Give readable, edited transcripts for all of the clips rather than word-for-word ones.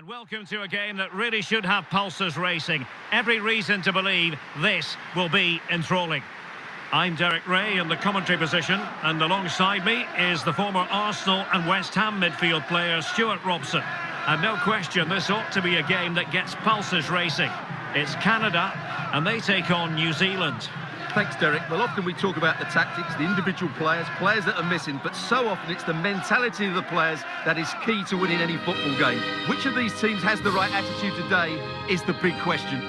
And welcome to a game that really should have pulses racing. Every reason to believe this will be enthralling. I'm Derek Ray in the commentary position, and alongside me is the former Arsenal and West Ham midfield player Stuart Robson. And no question, this ought to be a game that gets pulses racing. It's Canada, and they take on New Zealand. Thanks, Derek. Well, often we talk about the tactics, the individual players that are missing, but so often it's the mentality of the players that is key to winning any football game. Which of these teams has the right attitude today is the big question.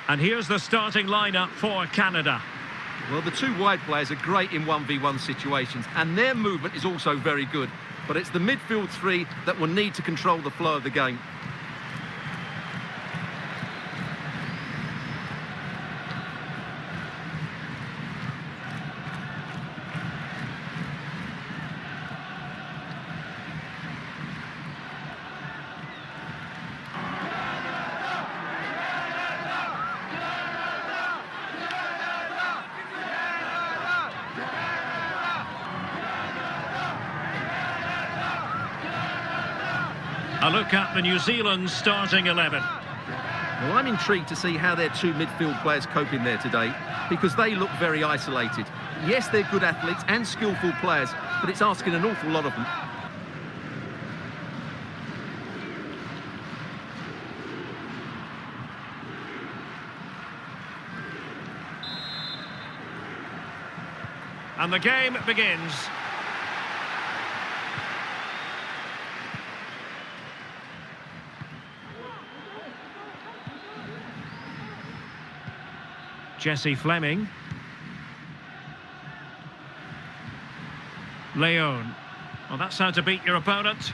And here's the starting lineup for Canada. Well, the two wide players are great in 1v1 situations, and their movement is also very good. But it's the midfield three that will need to control the flow of the game. A look at the New Zealand starting 11. Well, I'm intrigued to see how their two midfield players cope in there today, because they look very isolated. Yes, they're good athletes and skillful players, but it's asking an awful lot of them. And the game begins. Jesse Fleming. Leon. Well, that's how to beat your opponent.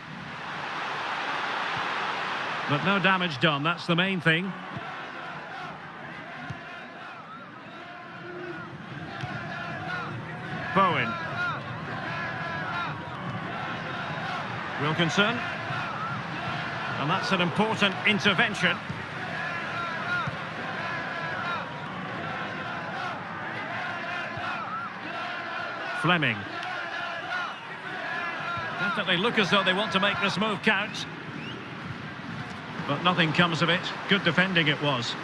But no damage done, that's the main thing. Bowen. Wilkinson. And that's an important intervention. Fleming. Definitely look as though they want to make this move count. But nothing comes of it. Good defending it was.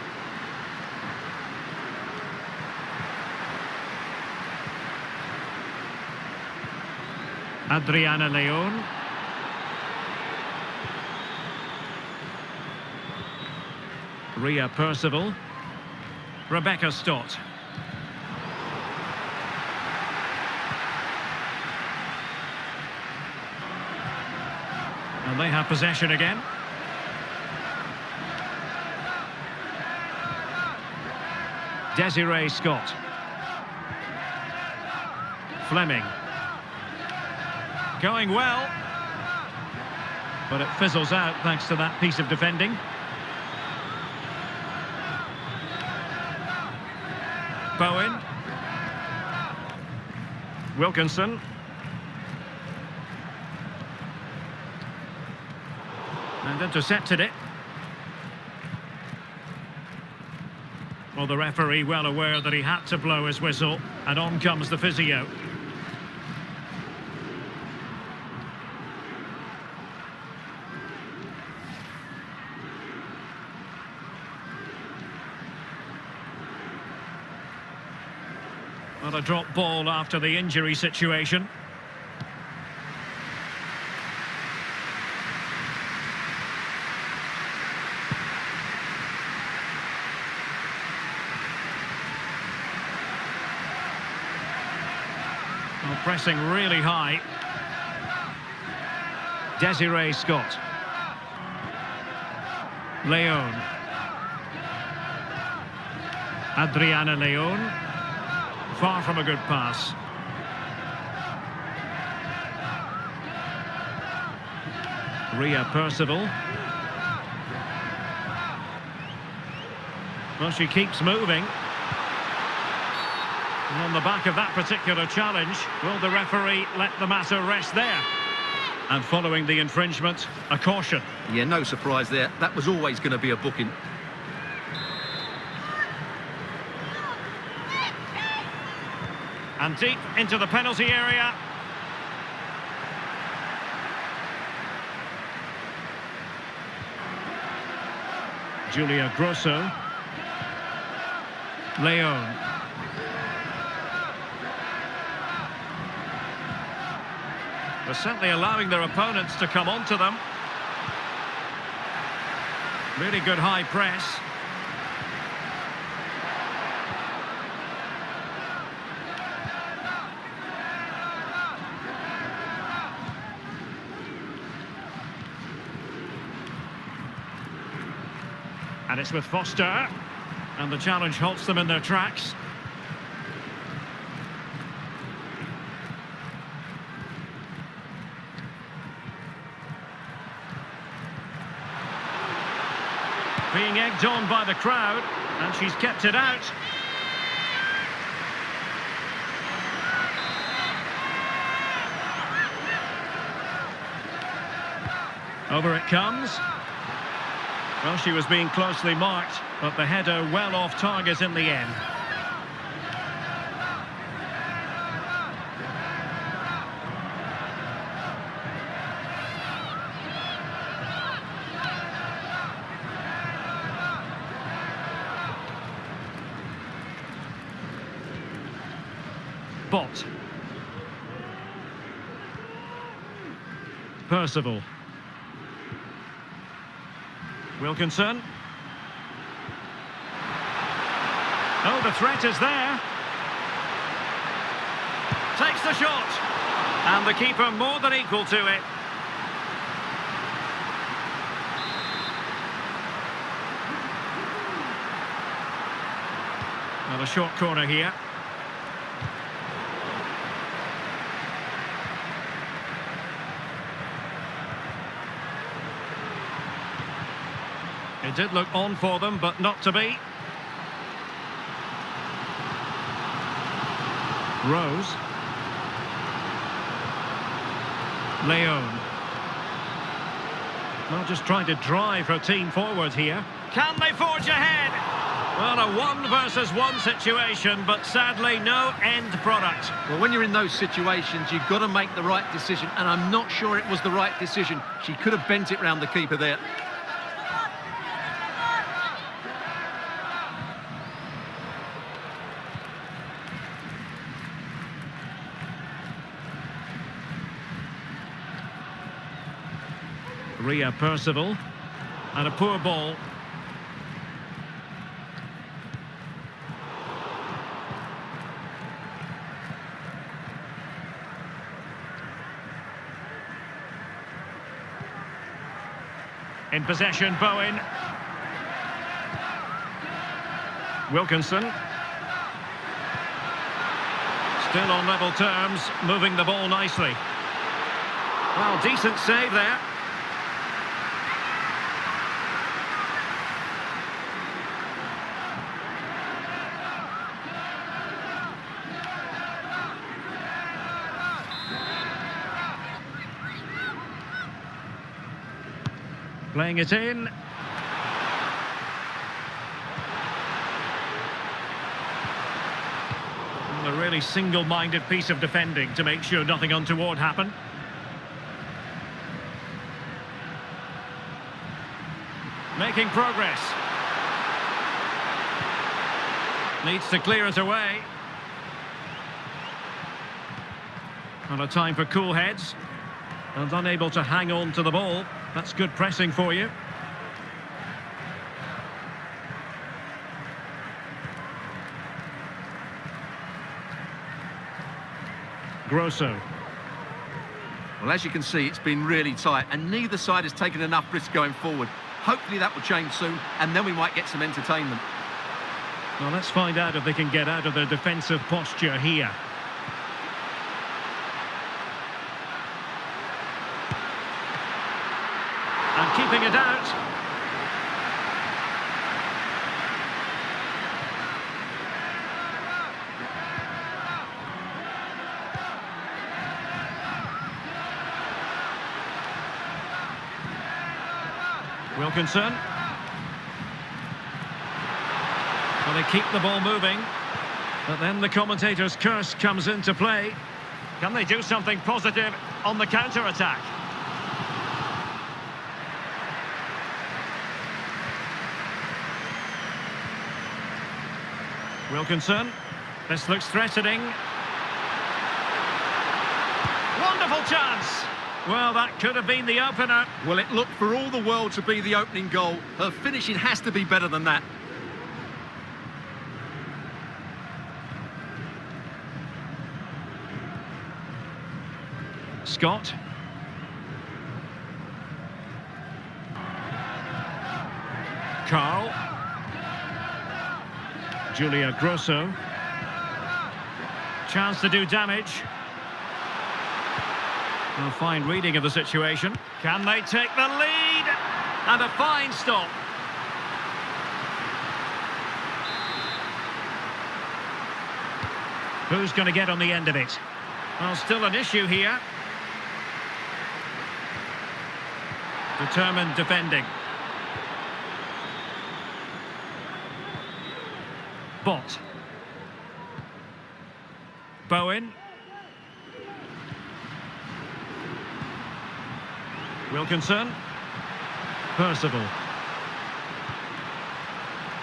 Adriana Leon. Ria Percival. Rebecca Stott. And they have possession again. Desiree Scott. Fleming. Going well. But it fizzles out thanks to that piece of defending. Bowen. Wilkinson. And intercepted it. Well, the referee well aware that he had to blow his whistle, and on comes the physio. Well, a drop ball after the injury situation. Well, pressing really high. Desiree Scott. Leon. Adriana Leon. Far from a good pass. Ria Percival. Well, she keeps moving. And on the back of that particular challenge, will the referee let the matter rest there? And following the infringement, a caution. Yeah, no surprise there. That was always going to be a booking. And deep into the penalty area. Julia Grosso. Leon. They're certainly allowing their opponents to come onto them. Really good high press. And it's with Foster. And the challenge halts them in their tracks. Being egged on by the crowd, and she's kept it out. Over it comes. Well, she was being closely marked, but the header well off target in the end. Bot. Percival. Wilkinson. Oh, the threat is there. Takes the shot. And the keeper more than equal to it. Well, a short corner here. It did look on for them, but not to be. Rose. Leon. Well, just trying to drive her team forward here. Can they forge ahead? Well, a 1-versus-1 situation, but sadly no end product. Well, when you're in those situations, you've got to make the right decision, and I'm not sure it was the right decision. She could have bent it round the keeper there. Ria Percival, and a poor ball. In possession, Bowen. Wilkinson. Still on level terms, moving the ball nicely. Well, decent save there. Playing it in. A really single-minded piece of defending to make sure nothing untoward happened. Making progress. Needs to clear it away. And a time for cool heads. And unable to hang on to the ball. That's good pressing for you. Grosso. Well, as you can see, it's been really tight, and neither side has taken enough risk going forward. Hopefully that will change soon, and then we might get some entertainment. Well, let's find out if they can get out of their defensive posture here. And keeping it out. Wilkinson. Well, they keep the ball moving, but then the commentator's curse comes into play. Can they do something positive on the counter-attack? Wilkinson. This looks threatening. Wonderful chance. Well, that could have been the opener. Well, it looked for all the world to be the opening goal. Her finishing has to be better than that. Scott. Carl. Julia Grosso. Chance to do damage. A fine reading of the situation. Can they take the lead? And a fine stop. Who's going to get on the end of it? Well, still an issue here. Determined defending. Bott. Bowen. Wilkinson. Percival.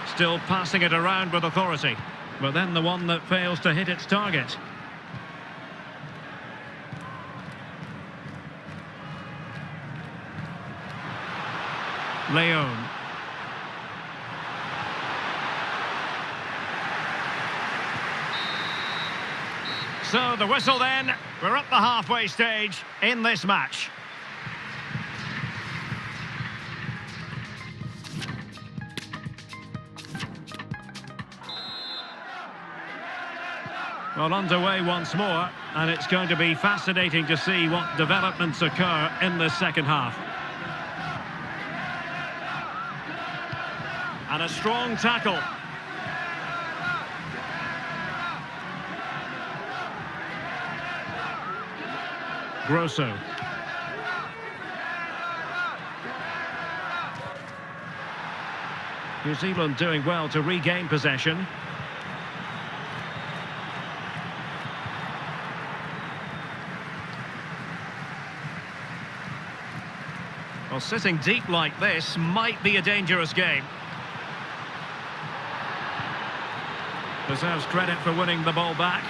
Still passing it around with authority. But then the one that fails to hit its target. Leon. So the whistle then. We're at the halfway stage in this match. Well, underway once more, and it's going to be fascinating to see what developments occur in the second half. And a strong tackle. Grosso. New Zealand doing well to regain possession. Well, sitting deep like this might be a dangerous game. Deserves credit for winning the ball back.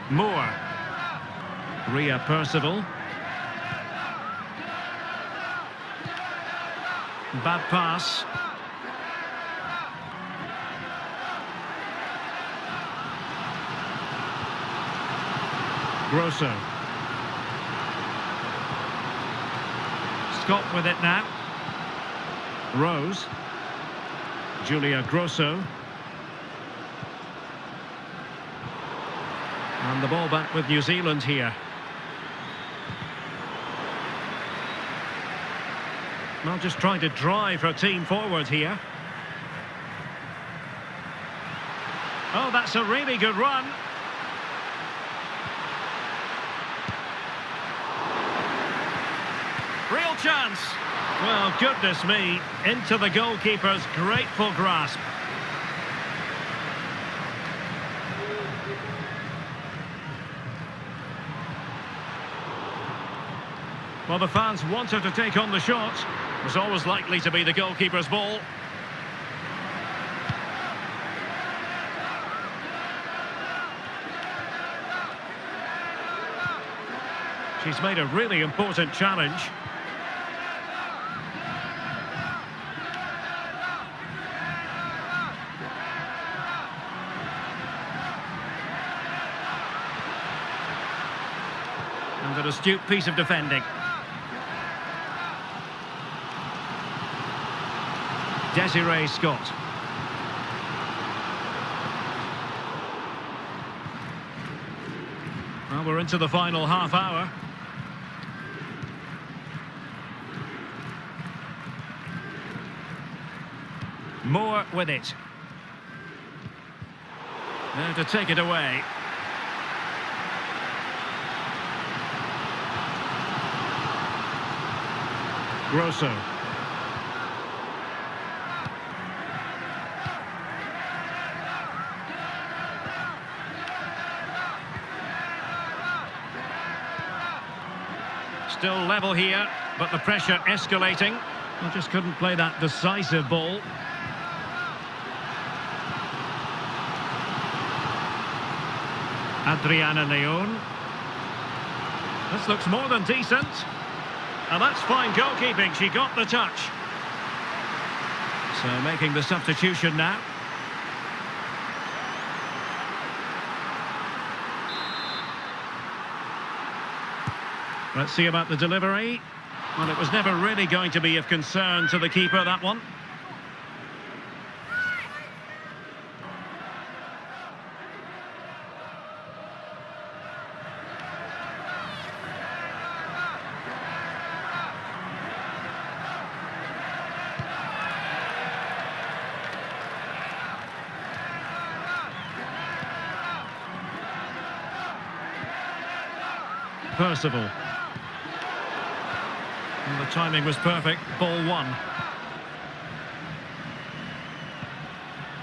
Moore. Rhea Percival. Bad pass. Grosso. Scott with it now. Rose. Julia Grosso. And the ball back with New Zealand here. Well, just trying to drive her team forward here. Oh, that's a really good run. Real chance. Well, goodness me, into the goalkeeper's grateful grasp. Well, the fans wanted to take on the shot. It was always likely to be the goalkeeper's ball. She's made a really important challenge. And an astute piece of defending. Desiree Scott. Well, we're into the final half hour. Moore with it. Now to take it away. Grosso. Still level here, but the pressure escalating. He just couldn't play that decisive ball. Adriana Leon. This looks more than decent. And that's fine goalkeeping. She got the touch. So making the substitution now. Let's see about the delivery. Well, it was never really going to be of concern to the keeper, that one. Percival. And the timing was perfect. Ball one.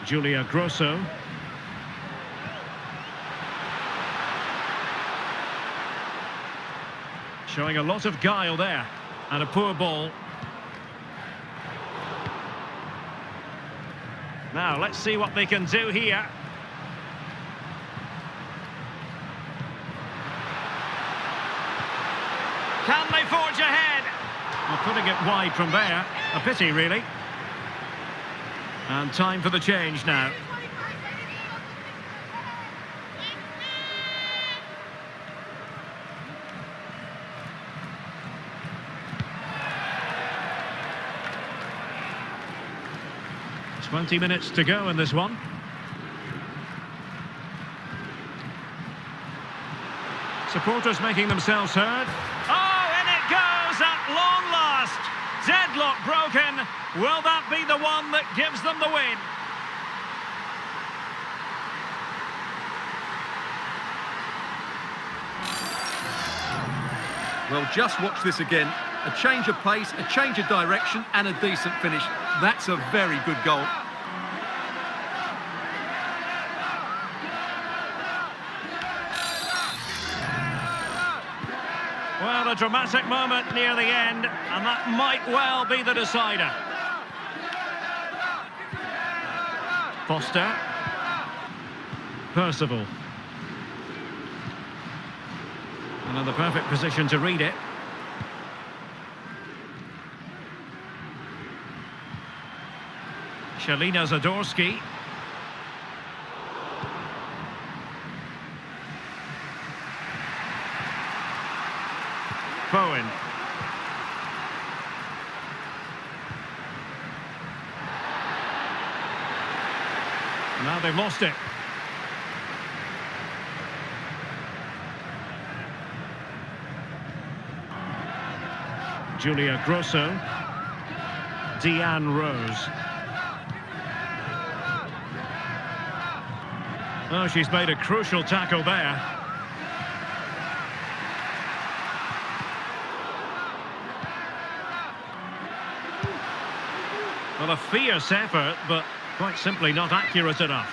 Julia Grosso. Showing a lot of guile there. And a poor ball. Now, let's see what they can do here. Can they forge ahead? Well, putting it wide from there. A pity, really. And time for the change now. "20 minutes to go in this one. Supporters making themselves heard. At long last, deadlock broken. Will that be the one that gives them the win? Well, just watch this again. A change of pace, a change of direction, and a decent finish. That's a very good goal. Well, a dramatic moment near the end, and that might well be the decider. Foster. Percival. Another perfect position to read it. Shalina Zadorsky. Bowen. Now they've lost it. Julia Grosso. Deanne Rose. Oh, she's made a crucial tackle there. Well, a fierce effort, but quite simply not accurate enough.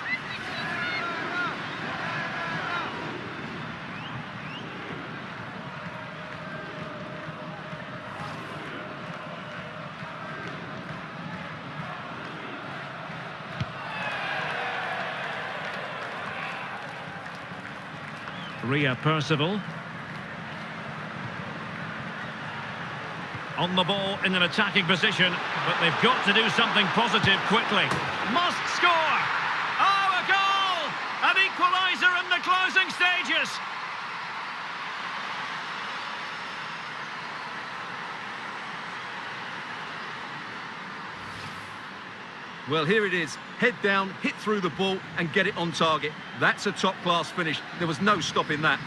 Ria Percival. On the ball in an attacking position, but they've got to do something positive quickly. Must score! Oh, a goal! An equaliser in the closing stages! Well, here it is. Head down, hit through the ball and get it on target. That's a top-class finish. There was no stopping that.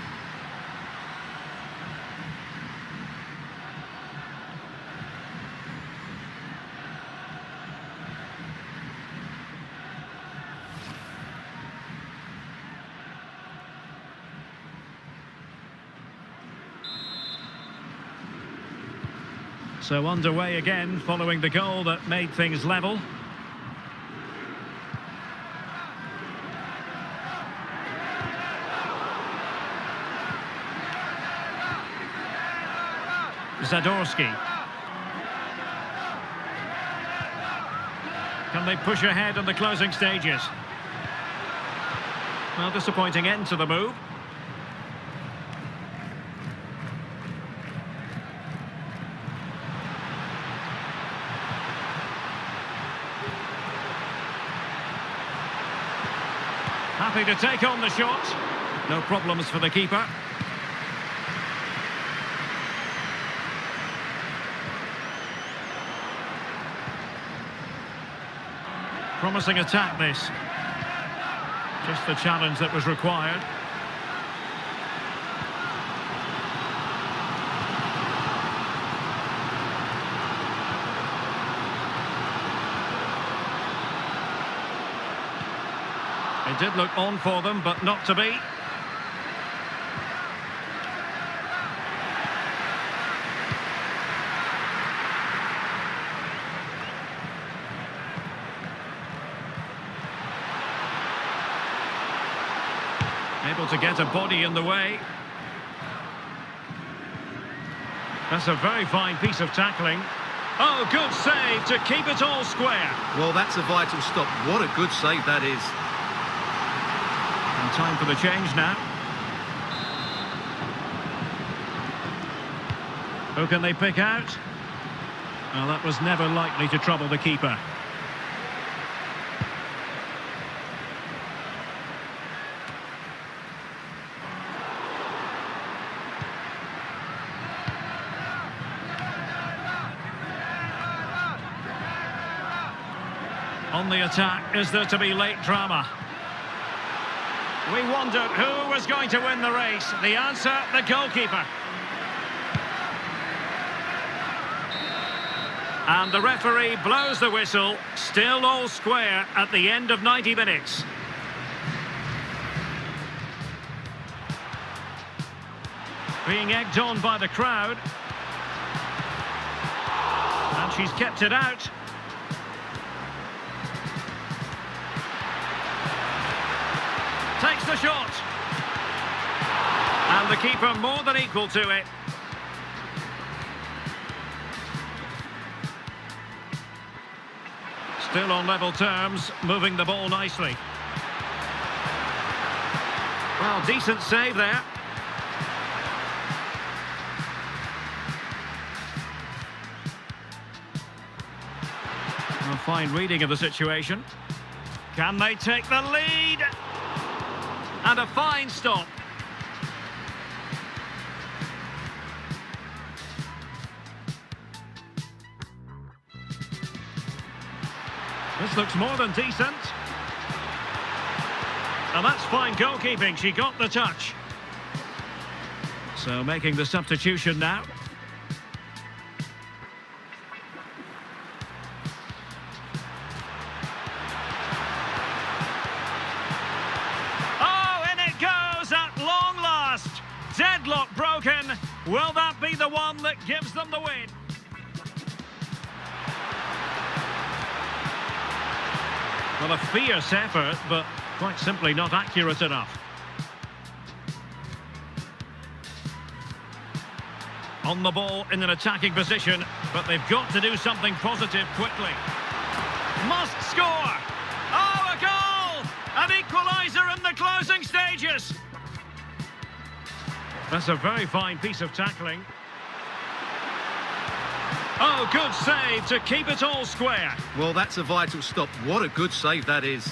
So underway again following the goal that made things level. Zadorsky. Can they push ahead in the closing stages? Well, disappointing end to the move. Happy to take on the shot. No problems for the keeper. Promising attack, this. Just the challenge that was required. It did look on for them, but not to be. Able to get a body in the way. That's a very fine piece of tackling. Oh, good save to keep it all square. Well, that's a vital stop. What a good save that is. And time for the change now. Who can they pick out? Well, that was never likely to trouble the keeper. On the attack, is there to be late drama? We wondered who was going to win the race. The answer, the goalkeeper. And the referee blows the whistle. Still all square at the end of 90 minutes. Being egged on by the crowd. And she's kept it out. Takes the shot. And the keeper more than equal to it. Still on level terms, moving the ball nicely. Well, decent save there. A fine reading of the situation. Can they take the lead? And a fine stop. This looks more than decent. And that's fine goalkeeping. She got the touch. So making the substitution now. Deadlock broken. Will that be the one that gives them the win? Well, a fierce effort, but quite simply not accurate enough. On the ball in an attacking position, but they've got to do something positive quickly. Must score! Oh, a goal! An equaliser in the closing stages! That's a very fine piece of tackling. Oh, good save to keep it all square. Well, that's a vital stop. What a good save that is.